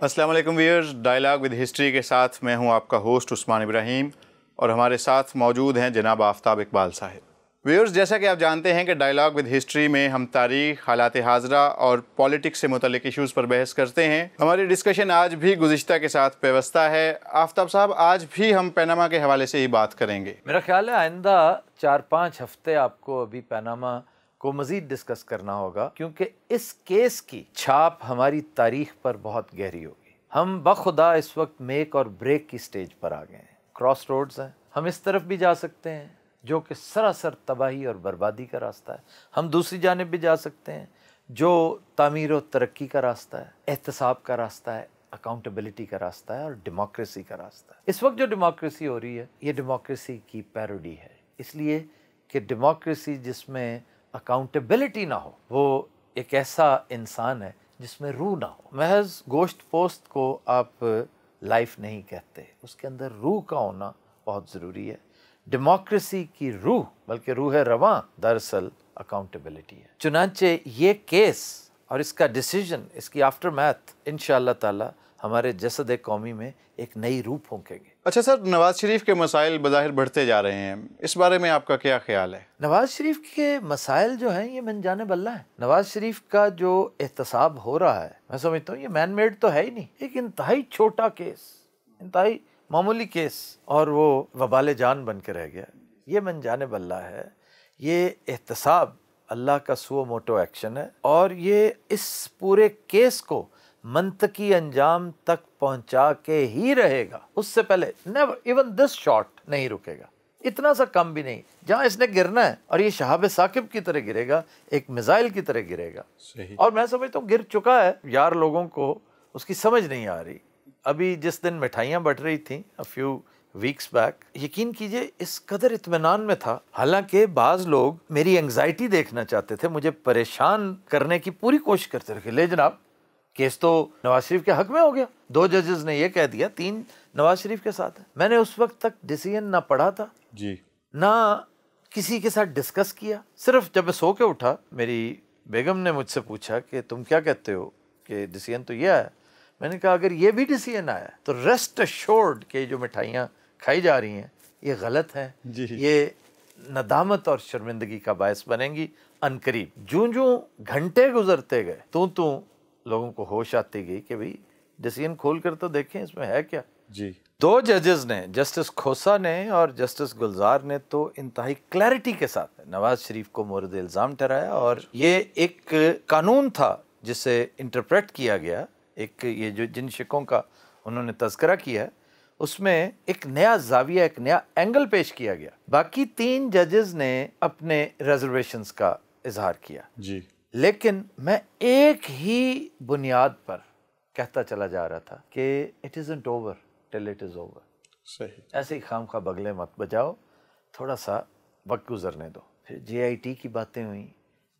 अस्सलाम वालेकुम viewers, dialogue with history के साथ मैं हूं आपका होस्ट उस्मान इब्राहिम और हमारे साथ मौजूद हैं जनाब आफ्ताब इकबाल साहब। व्यूअर्स, जैसा कि आप जानते हैं कि डायलॉग विद हिस्ट्री में हम तारीख़, हालात हाज़रा और पॉलिटिक्स से मुतल्लिक़ इशूज़ पर बहस करते हैं। हमारी डिस्कशन आज भी गुज़िश्ता के साथ पेवस्ता है। आफ्ताब साहब, आज भी हम पनामा के हवाले से ही बात करेंगे। मेरा ख्याल है आइंदा 4-5 हफ्ते आपको अभी पनामा को मज़ीद डिस्कस करना होगा, क्योंकि इस केस की छाप हमारी तारीख पर बहुत गहरी होगी। हम बखुदा इस वक्त मेक और ब्रेक की स्टेज पर आ गए हैं। क्रॉस रोड्स हैं, हम इस तरफ भी जा सकते हैं जो कि सरासर तबाही और बर्बादी का रास्ता है, हम दूसरी जानिब भी जा सकते हैं जो तामीर और तरक्की का रास्ता है, एहतसाब का रास्ता है, अकाउंटेबिलिटी का रास्ता है और डेमोक्रेसी का रास्ता है। इस वक्त जो डेमोक्रेसी हो रही है ये डेमोक्रेसी की पैरोडी है, इसलिए कि डेमोक्रेसी जिसमें अकाउंटेबिलिटी ना हो वो एक ऐसा इंसान है जिसमें रूह ना हो। महज गोश्त पोस्ट को आप लाइफ नहीं कहते, उसके अंदर रूह का होना बहुत ज़रूरी है। डेमोक्रेसी की रूह, बल्कि रूह रवां दरअसल अकाउंटेबिलिटी है। चुनांचे ये केस और इसका डिसीजन, इसकी आफ्टर मैथ इंशाअल्लाह ताला हमारे जसद कौमी में एक नई रूह फूंकेंगे। अच्छा सर, नवाज शरीफ के मसाइल बज़ाहिर बढ़ते जा रहे हैं, इस बारे में आपका क्या ख्याल है? नवाज शरीफ के मसाइल जो हैं ये मन जाने बल्ला है। नवाज शरीफ का जो एहतसाब हो रहा है, मैं समझता हूँ ये मैन मेड तो है ही नहीं, एक इंतहाई छोटा केस, इंतहाई मामूली केस, और वो वबाल जान बन के रह गया। ये मन जाने बल्ला है। ये एहतसाब अल्लाह का सुओ मोटो एक्शन है और ये इस पूरे केस को मंतकी अंजाम तक पहुंचा के ही रहेगा। उससे पहले नेवर इवन दिस शॉट नहीं रुकेगा, इतना सा कम भी नहीं। जहां इसने गिरना है और ये शहाब साकिब की तरह गिरेगा, एक मिसाइल की तरह गिरेगा। सही। और मैं समझता हूँ गिर चुका है यार, लोगों को उसकी समझ नहीं आ रही। अभी जिस दिन मिठाइयाँ बट रही थी अ फ्यू वीक्स बैक, यकीन कीजिए इस कदर इत्मीनान में था। हालांकि बाज लोग मेरी एंग्जाइटी देखना चाहते थे, मुझे परेशान करने की पूरी कोशिश करते रहे। ले जनाब, केस तो नवाज शरीफ के हक में हो गया, 2 जजेस ने ये कह दिया, 3 नवाज शरीफ के साथ है। मैंने उस वक्त तक डिसीजन ना पढ़ा था जी, ना किसी के साथ डिस्कस किया। सिर्फ जब मैं सो के उठा, मेरी बेगम ने मुझसे पूछा कि तुम क्या कहते हो कि डिसीजन तो ये आया। मैंने कहा अगर ये भी डिसीजन आया तो रेस्ट अश्योर्ड कि जो मिठाइयाँ खाई जा रही हैं ये गलत हैं, ये नदामत और शर्मिंदगी का बायस बनेंगी अनकरीब। जूं घंटे गुजरते गए तू लोगों को होश आती गई कि भाई डिसीजन खोल कर तो देखें इसमें है क्या। जी, 2 जजेस ने, जस्टिस खोसा ने और जस्टिस गुलजार ने, तो इंतहाई क्लैरिटी के साथ नवाज शरीफ को मोरद इल्ज़ाम ठहराया। और ये एक कानून था जिसे इंटरप्रेट किया गया, एक ये जो जिन शिकों का उन्होंने तज़किरा किया उसमें एक नया जाविया, एक नया एंगल पेश किया गया। बाकी 3 जजेस ने अपने रिजर्वेशंस का इजहार किया जी, लेकिन मैं एक ही बुनियाद पर कहता चला जा रहा था कि it isn't over till it is over. सही। ऐसे ही खामखा बगले मत बजाओ, थोड़ा सा वक्त गुजरने दो। फिर JIT की बातें हुई,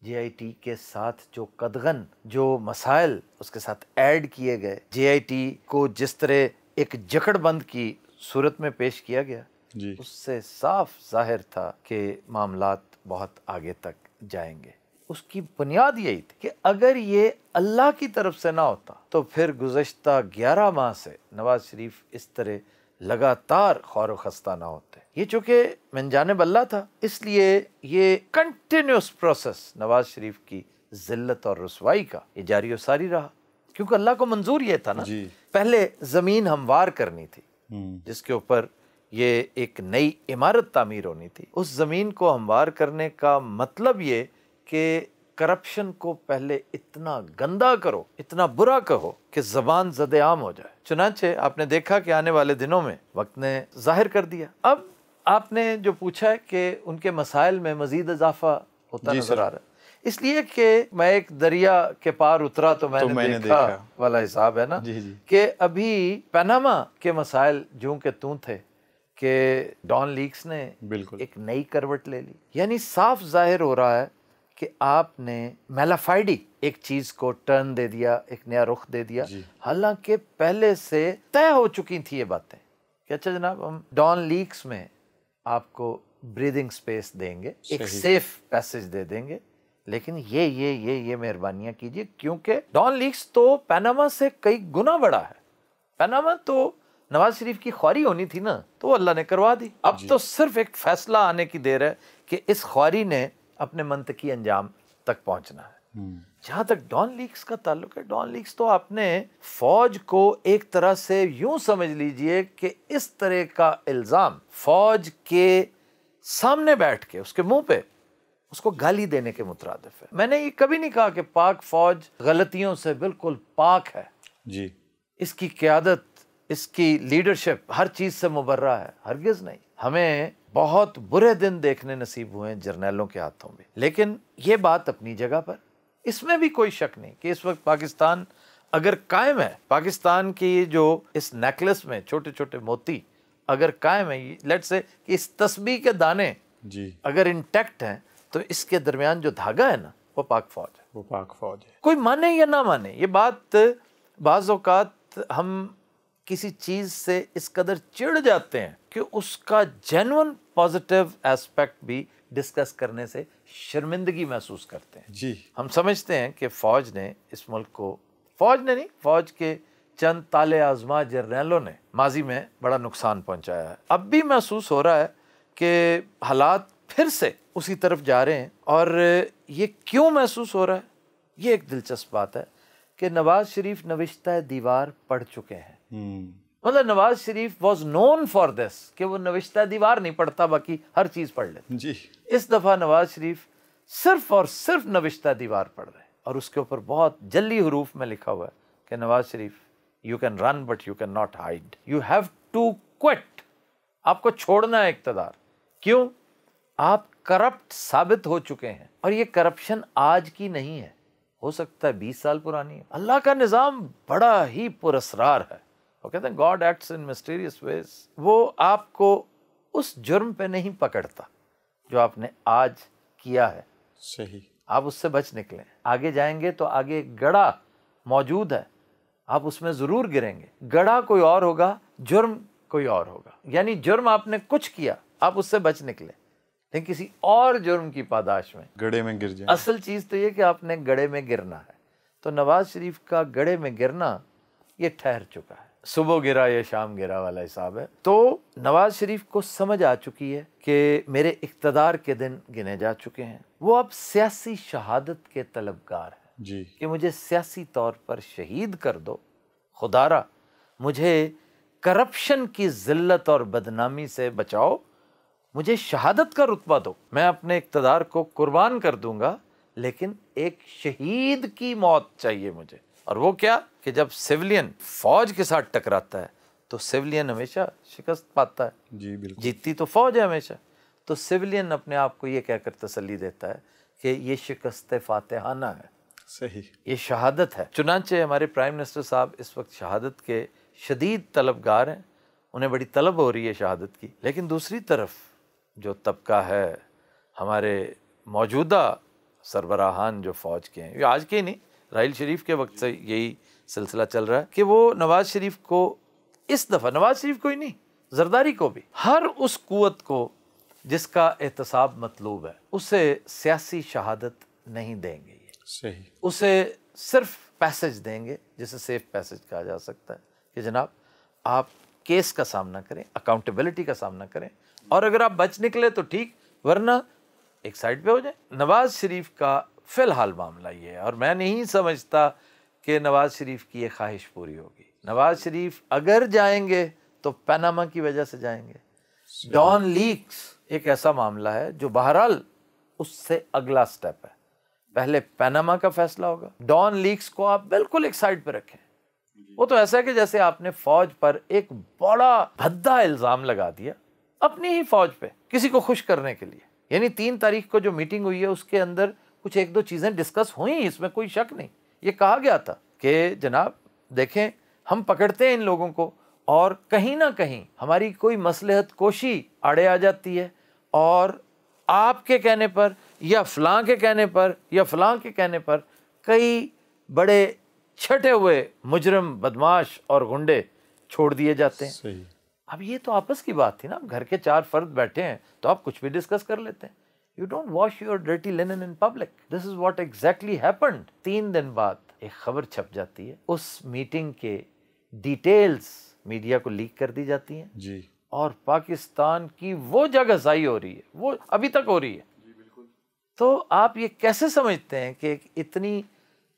JIT के साथ जो कदगन, जो मसाइल उसके साथ ऐड किए गए, JIT को जिस तरह एक जकड़बंद की सूरत में पेश किया गया जी, उससे साफ जाहिर था कि मामलात बहुत आगे तक जाएंगे। उसकी बुनियाद यही थी कि अगर ये अल्लाह की तरफ से ना होता तो फिर गुज़श्ता 11 माह से नवाज शरीफ इस तरह लगातार खौर खस्ता ना होते। ये चूँकि मनजाने बल्ला था, इसलिए ये कंटिन्यूस प्रोसेस नवाज शरीफ की जिल्लत और रुसवाई का ये जारी और सारी रहा, क्योंकि अल्लाह को मंजूर ये था ना जी। पहले ज़मीन हमवार करनी थी जिसके ऊपर ये एक नई इमारत तामीर होनी थी। उस ज़मीन को हमवार करने का मतलब ये कि करप्शन को पहले इतना गंदा करो, इतना बुरा कहो कि ज़बान ज़द-ए-आम हो जाए। चुनांचे आपने देखा कि आने वाले दिनों में वक्त ने जाहिर कर दिया। अब आपने जो पूछा है कि उनके मसाइल में मज़ीद इजाफा होता नजर आ रहा है, इसलिए कि मैं एक दरिया के पार उतरा तो मैंने देखा वाला हिसाब है ना कि अभी पनामा के मसाइल जो के तू थे कि डॉन लीक्स ने एक नई करवट ले ली। यानी साफ जाहिर हो रहा है कि आपने मेलाफाइडी एक चीज को टर्न दे दिया, एक नया रुख दे दिया, हालांकि पहले से तय हो चुकी थी ये बातें कि अच्छा जनाब हम डॉन लीक्स में आपको ब्रीदिंग स्पेस देंगे, एक सेफ पैसेज दे देंगे, लेकिन ये मेहरबानियां कीजिए, क्योंकि डॉन लीक्स तो पनामा से कई गुना बड़ा है। पनामा तो नवाज शरीफ की ख्वारी होनी थी ना, तो वो अल्लाह ने करवा दी। अब तो सिर्फ एक फैसला आने की देर है कि इस ख्वारी ने अपने मंतकी अंजाम तक पहुंचना है। जहां तक डॉन लीक्स का ताल्लुक है, डॉन लीक्स तो आपने फौज को एक तरह से यूं समझ लीजिए कि इस तरह का इल्जाम फौज के सामने बैठ के उसके मुंह पे उसको गाली देने के मुतरादिफ है। मैंने ये कभी नहीं कहा कि पाक फौज गलतियों से बिल्कुल पाक है जी, इसकी क़यादत, इसकी लीडरशिप हर चीज़ से मुबर्रा है, हरगिज़ नहीं। हमें बहुत बुरे दिन देखने नसीब हुए हैं जर्नैलों के हाथों में, लेकिन ये बात अपनी जगह पर, इसमें भी कोई शक नहीं कि इस वक्त पाकिस्तान अगर कायम है, पाकिस्तान की जो इस नेकलेस में छोटे छोटे मोती अगर कायम है, लेट्स से कि इस तस्बीह के दाने जी, अगर इंटैक्ट हैं, तो इसके दरमियान जो धागा है ना, वो पाक फौज है। वो पाक फौज है। कोई माने या ना माने, ये बात बाज़ औक़ात हम किसी चीज़ से इस कदर चिढ़ जाते हैं कि उसका जेन्युइन पॉजिटिव एस्पेक्ट भी डिस्कस करने से शर्मिंदगी महसूस करते हैं। जी, हम समझते हैं कि फ़ौज ने इस मुल्क को, फ़ौज ने नहीं, फ़ौज के चंद ताले आज़मा जर्नैलों ने माजी में बड़ा नुकसान पहुंचाया है। अब भी महसूस हो रहा है कि हालात फिर से उसी तरफ जा रहे हैं। और ये क्यों महसूस हो रहा है, ये एक दिलचस्प बात है कि नवाज शरीफ नविश्ता दीवार पढ़ चुके हैं। मतलब Nawaz Sharif was known for this कि वो नविश्ता दीवार नहीं पढ़ता, बाकी हर चीज़ पढ़ लेते जी। इस दफ़ा नवाज शरीफ सिर्फ और सिर्फ नविश्ता दीवार पढ़ रहे हैं, और उसके ऊपर बहुत जल्दी हरूफ में लिखा हुआ है कि Nawaz Sharif, you can run but you can not hide, you have to quit. आपको छोड़ना है इक़्तिदार। क्यों? आप करप्ट साबित हो चुके हैं, और ये करप्शन आज की नहीं है, हो सकता है 20 साल पुरानी है। अल्लाह का निज़ाम बड़ा ही पुरस्रार है। वो कहते हैं God acts in mysterious ways. वो आपको उस जुर्म पे नहीं पकड़ता जो आपने आज किया है। सही। आप उससे बच निकलें, आगे जाएंगे तो आगे एक गड़ा मौजूद है, आप उसमें ज़रूर गिरेंगे। गड़ा कोई और होगा, जुर्म कोई और होगा। यानी जुर्म आपने कुछ किया, आप उससे बच निकले, लेकिन किसी और जुर्म की पादाश में गड़े में गिर जाए। असल चीज़ तो ये कि आपने गड़े में गिरना है। तो नवाज शरीफ का गड़े में गिरना ये ठहर चुका है, सुबह गिरा या शाम गिरा वाला हिसाब है। तो नवाज शरीफ को समझ आ चुकी है कि मेरे इक़्तिदार के दिन गिने जा चुके हैं। वो अब सियासी शहादत के तलबगार हैं जी, कि मुझे सियासी तौर पर शहीद कर दो, खुदारा मुझे करप्शन की जिल्लत और बदनामी से बचाओ, मुझे शहादत का रुतबा दो, मैं अपने इक़्तिदार को कुर्बान कर दूंगा, लेकिन एक शहीद की मौत चाहिए मुझे। और वो क्या कि जब सिविलियन फौज के साथ टकराता है तो सिविलियन हमेशा शिकस्त पाता है। जी बिल्कुल। जीतती तो फौज है हमेशा। तो सिविलियन अपने आप को ये कहकर तसल्ली देता है कि ये शिकस्त फातिहाना है, सही, ये शहादत है। चुनांचे हमारे प्राइम मिनिस्टर साहब इस वक्त शहादत के शदीद तलबगार हैं, उन्हें बड़ी तलब हो रही है शहादत की। लेकिन दूसरी तरफ जो तबका है हमारे मौजूदा सरबराहान जो फ़ौज के हैं, ये आज के ही नहीं, राहिल शरीफ के वक्त से यही सिलसिला चल रहा है कि वो नवाज शरीफ को इस दफ़ा, नवाज शरीफ को ही नहीं, जरदारी को भी, हर उस कुव्वत को जिसका एहतसाब मतलूब है, उसे सियासी शहादत नहीं देंगे। ये सही, उसे सिर्फ पैसेज देंगे, जिसे सेफ पैसेज कहा जा सकता है कि जनाब आप केस का सामना करें, अकाउंटेबिलिटी का सामना करें, और अगर आप बच निकले तो ठीक, वरना एक साइड पे हो जाए। नवाज शरीफ का फ़िलहाल मामला ये है, और मैं नहीं समझता कि नवाज शरीफ की ये ख्वाहिश पूरी होगी। नवाज शरीफ अगर जाएंगे तो पनामा की वजह से जाएंगे। डॉन लीक्स एक ऐसा मामला है जो बहरहाल उससे अगला स्टेप है। पहले पनामा का फैसला होगा। डॉन लीक्स को आप बिल्कुल एक साइड पर रखें। वो तो ऐसा है कि जैसे आपने फौज पर एक बड़ा भद्दा इल्ज़ाम लगा दिया, अपनी ही फौज पे, किसी को खुश करने के लिए। यानी 3 तारीख को जो मीटिंग हुई है उसके अंदर कुछ 1-2 चीज़ें डिस्कस हुई, इसमें कोई शक नहीं। ये कहा गया था कि जनाब देखें, हम पकड़ते हैं इन लोगों को, और कहीं ना कहीं हमारी कोई मसलहत कोशी आड़े आ जाती है, और आपके कहने पर या फ़लाँ के कहने पर या फ़लाँ के कहने पर कई बड़े छटे हुए मुजरम, बदमाश और गुंडे छोड़ दिए जाते हैं। सही। अब ये तो आपस की बात थी ना, घर के 4 फर्द बैठे हैं तो आप कुछ भी डिस्कस कर लेते हैं। You don't wash your dirty linen in public. This is what exactly happened. 3 दिन बाद एक खबर छप जाती है, उस मीटिंग के डिटेल्स मीडिया को लीक कर दी जाती हैं जी, और पाकिस्तान की वो जगहसाई हो रही है, वो अभी तक हो रही है। तो आप ये कैसे समझते हैं कि एक इतनी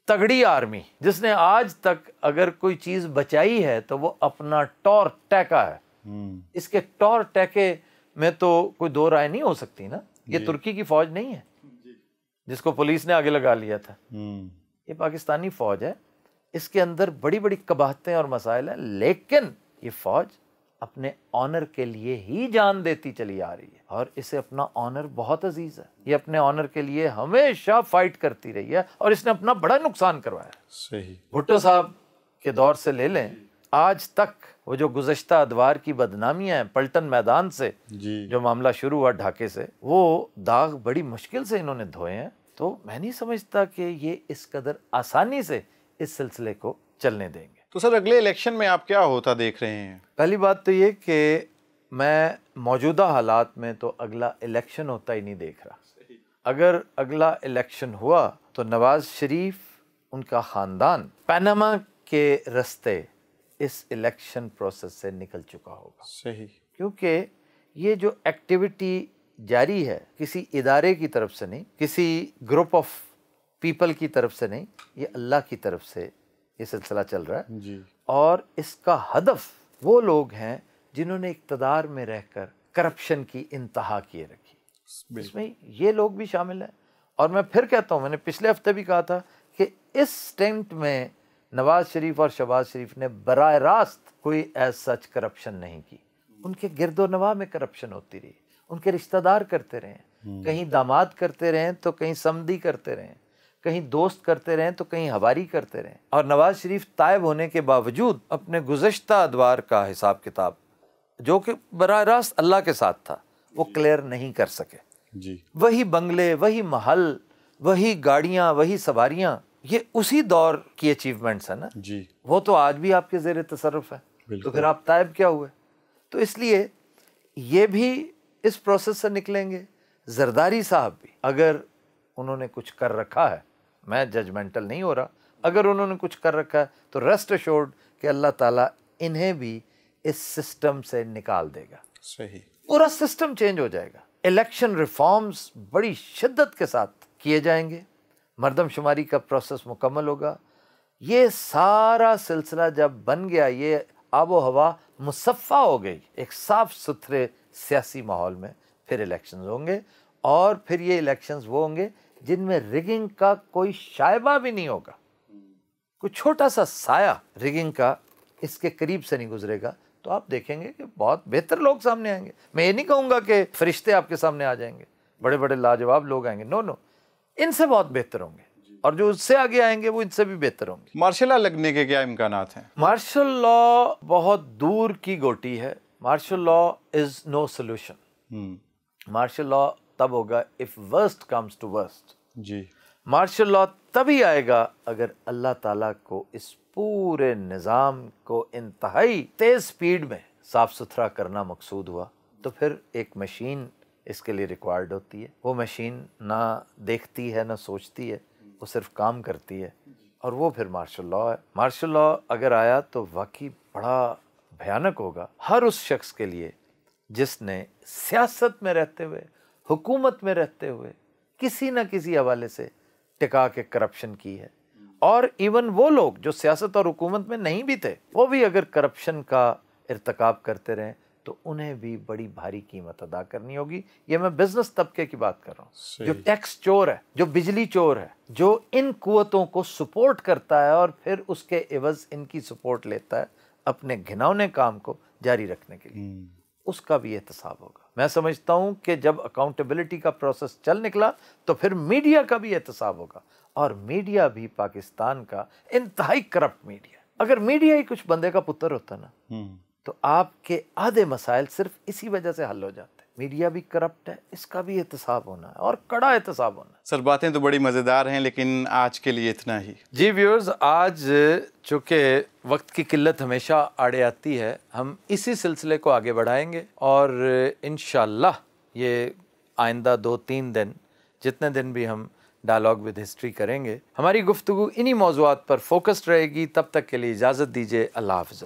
तगड़ी आर्मी जिसने आज तक अगर कोई चीज बचाई है तो वो अपना टॉर टैका है, इसके टॉर टैके में तो कोई दो राय नहीं हो सकती ना। ये तुर्की की फौज नहीं है जिसको पुलिस ने आगे लगा लिया था, ये पाकिस्तानी फौज है। इसके अंदर बड़ी बड़ी कबाहतें और मसाइल हैं, लेकिन ये फौज अपने ऑनर के लिए ही जान देती चली आ रही है और इसे अपना ऑनर बहुत अजीज है। ये अपने ऑनर के लिए हमेशा फाइट करती रही है और इसने अपना बड़ा नुकसान करवाया। सही। भुट्टो साहब के दौर से ले लें, आज तक वो जो गुज़श्ता अदवार की बदनामियां हैं, पलटन मैदान से जो मामला शुरू हुआ ढाके से, वो दाग बड़ी मुश्किल से इन्होंने धोए हैं। तो मैं नहीं समझता कि ये इस कदर आसानी से इस सिलसिले को चलने देंगे। तो सर अगले इलेक्शन में आप क्या होता देख रहे हैं? पहली बात तो ये कि मैं मौजूदा हालात में तो अगला इलेक्शन होता ही नहीं देख रहा। अगर अगला इलेक्शन हुआ तो नवाज शरीफ, उनका ख़ानदान पनामा के रास्ते इस इलेक्शन प्रोसेस से निकल चुका होगा। सही। क्योंकि ये जो एक्टिविटी जारी है किसी इदारे की तरफ से नहीं, किसी ग्रुप ऑफ पीपल की तरफ से नहीं, ये अल्लाह की तरफ से ये सिलसिला चल रहा है जी। और इसका हदफ वो लोग हैं जिन्होंने इक़्तिदार में रहकर करप्शन की इंतहा किए रखी। इसमें ये लोग भी शामिल हैं। और मैं फिर कहता हूँ, मैंने पिछले हफ्ते भी कहा था कि इस स्टेंट में नवाज शरीफ और शहबाज शरीफ ने बराह रास्त कोई एज सच करप्शन नहीं की। उनके गिरदो नवा में करप्शन होती रही, उनके रिश्तेदार करते रहे, कहीं दामाद करते रहे तो कहीं समदी करते रहे, कहीं दोस्त करते रहे तो कहीं हवारी करते रहे। और नवाज शरीफ तायब होने के बावजूद अपने गुज़श्ता अदवार का हिसाब किताब जो कि बराह रास्त अल्लाह के साथ था वो क्लियर नहीं कर सके जी। वही बंगले, वही महल, वही गाड़ियाँ, वही सवारियाँ, ये उसी दौर की अचीवमेंट्स है ना जी। वो तो आज भी आपके ज़ेर तसर्रुफ है। तो फिर आप तायब क्या हुए? तो इसलिए ये भी इस प्रोसेस से निकलेंगे। जरदारी साहब भी अगर उन्होंने कुछ कर रखा है, मैं जजमेंटल नहीं हो रहा, अगर उन्होंने कुछ कर रखा है तो रेस्ट अश्योर्ड कि अल्लाह ताला इन्हें भी इस सिस्टम से निकाल देगा। सही। पूरा सिस्टम चेंज हो जाएगा। इलेक्शन रिफॉर्म्स बड़ी शिद्दत के साथ किए जाएंगे, मर्दमशुमारी का प्रोसेस मुकम्मल होगा। ये सारा सिलसिला जब बन गया, ये आबो हवा मुसफ़ा हो गई एक साफ सुथरे सियासी माहौल में, फिर इलेक्शंस होंगे और फिर ये इलेक्शंस वो होंगे जिनमें रिगिंग का कोई शायबा भी नहीं होगा, कोई छोटा सा साया रिगिंग का इसके करीब से नहीं गुजरेगा। तो आप देखेंगे कि बहुत बेहतर लोग सामने आएंगे। मैं ये नहीं कहूँगा कि फरिश्ते आपके सामने आ जाएंगे, बड़े बड़े लाजवाब लोग आएंगे, नो, इनसे बहुत बेहतर होंगे और जो उससे आगे आएंगे वो इनसे भी बेहतर होंगे। मार्शल लॉ लगने के क्या इम्कानात हैं? मार्शल लॉ बहुत दूर की गोटी है। Martial law is no solution. Martial law तब होगा if worst comes to worst जी। मार्शल लॉ तभी आएगा अगर अल्लाह ताला को इस पूरे निज़ाम को इंतहाई तेज स्पीड में साफ सुथरा करना मकसूद हुआ। तो फिर एक मशीन इसके लिए रिक्वायर्ड होती है। वो मशीन ना देखती है ना सोचती है, वो सिर्फ काम करती है और वो फिर मार्शल लॉ है। मार्शल लॉ अगर आया तो वाकई बड़ा भयानक होगा हर उस शख्स के लिए जिसने सियासत में रहते हुए, हुकूमत में रहते हुए किसी न किसी हवाले से टिका के करप्शन की है। और इवन वो लोग जो सियासत और हुकूमत में नहीं भी थे, वो भी अगर करप्शन का इर्तिकाब करते रहें तो उन्हें भी बड़ी भारी कीमत अदा करनी होगी। ये मैं बिजनेस तबके की बात कर रहा हूँ, जो टैक्स चोर है, जो बिजली चोर है, जो इन कुवतों को सपोर्ट करता है और फिर उसके एवज इनकी सपोर्ट लेता है अपने घिनौने काम को जारी रखने के लिए, उसका भी एहतसाब होगा। मैं समझता हूँ कि जब अकाउंटेबिलिटी का प्रोसेस चल निकला तो फिर मीडिया का भी एहतसाब होगा। और मीडिया भी पाकिस्तान का इंतहाई करप्ट मीडिया। अगर मीडिया ही कुछ बंदे का पुत्र होता ना तो आपके आधे मसाइल सिर्फ इसी वजह से हल हो जाते। मीडिया भी करप्ट है, इसका भी एहतसाब होना है और कड़ा एहतसाब होना है। सर बातें तो बड़ी मज़ेदार हैं, लेकिन आज के लिए इतना ही। जी व्यूअर्स, आज चूँकि वक्त की किल्लत हमेशा आड़े आती है, हम इसी सिलसिले को आगे बढ़ाएंगे और इंशाअल्लाह ये आइंदा 2-3 दिन जितने दिन भी हम डायलॉग विद हिस्ट्री करेंगे, हमारी गुफ्तगू इन्हीं मौज़ूआत पर फोकस्ड रहेगी। तब तक के लिए इजाज़त दीजिए। अल्लाह हाफ़िज़।